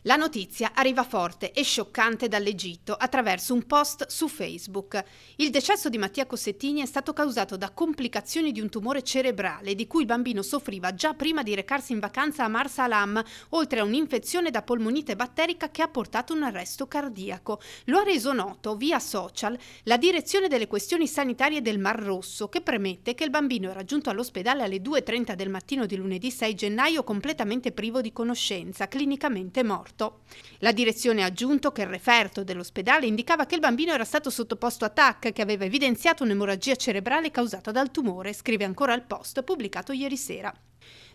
La notizia arriva forte e scioccante dall'Egitto attraverso un post su Facebook. Il decesso di Mattia Cossettini è stato causato da complicazioni di un tumore cerebrale di cui il bambino soffriva già prima di recarsi in vacanza a Marsa Alam, oltre a un'infezione da polmonite batterica che ha portato un arresto cardiaco. Lo ha reso noto via social la direzione delle questioni sanitarie del Mar Rosso, che premette che il bambino era giunto all'ospedale alle 2:30 del mattino di lunedì 6 gennaio completamente privo di conoscenza, clinicamente morto. La direzione ha aggiunto che il referto dell'ospedale indicava che il bambino era stato sottoposto a TAC, che aveva evidenziato un'emorragia cerebrale causata dal tumore, scrive ancora il post pubblicato ieri sera.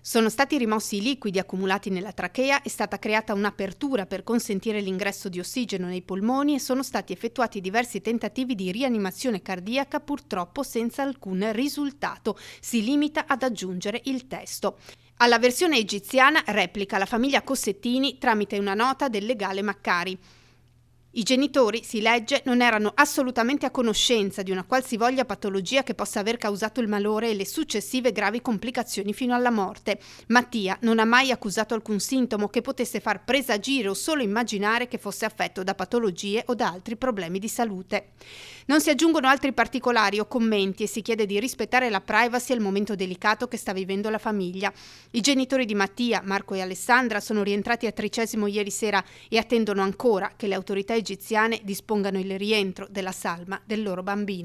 Sono stati rimossi i liquidi accumulati nella trachea, è stata creata un'apertura per consentire l'ingresso di ossigeno nei polmoni e sono stati effettuati diversi tentativi di rianimazione cardiaca, purtroppo senza alcun risultato. Si limita ad aggiungere il testo. Alla versione egiziana replica la famiglia Cossettini tramite una nota del legale Maccari. I genitori, si legge, non erano assolutamente a conoscenza di una qualsivoglia patologia che possa aver causato il malore e le successive gravi complicazioni fino alla morte. Mattia non ha mai accusato alcun sintomo che potesse far presagire o solo immaginare che fosse affetto da patologie o da altri problemi di salute. Non si aggiungono altri particolari o commenti e si chiede di rispettare la privacy al momento delicato che sta vivendo la famiglia. I genitori di Mattia, Marco e Alessandra, sono rientrati a Tricesimo ieri sera e attendono ancora che le autorità egiziane dispongano il rientro della salma del loro bambino.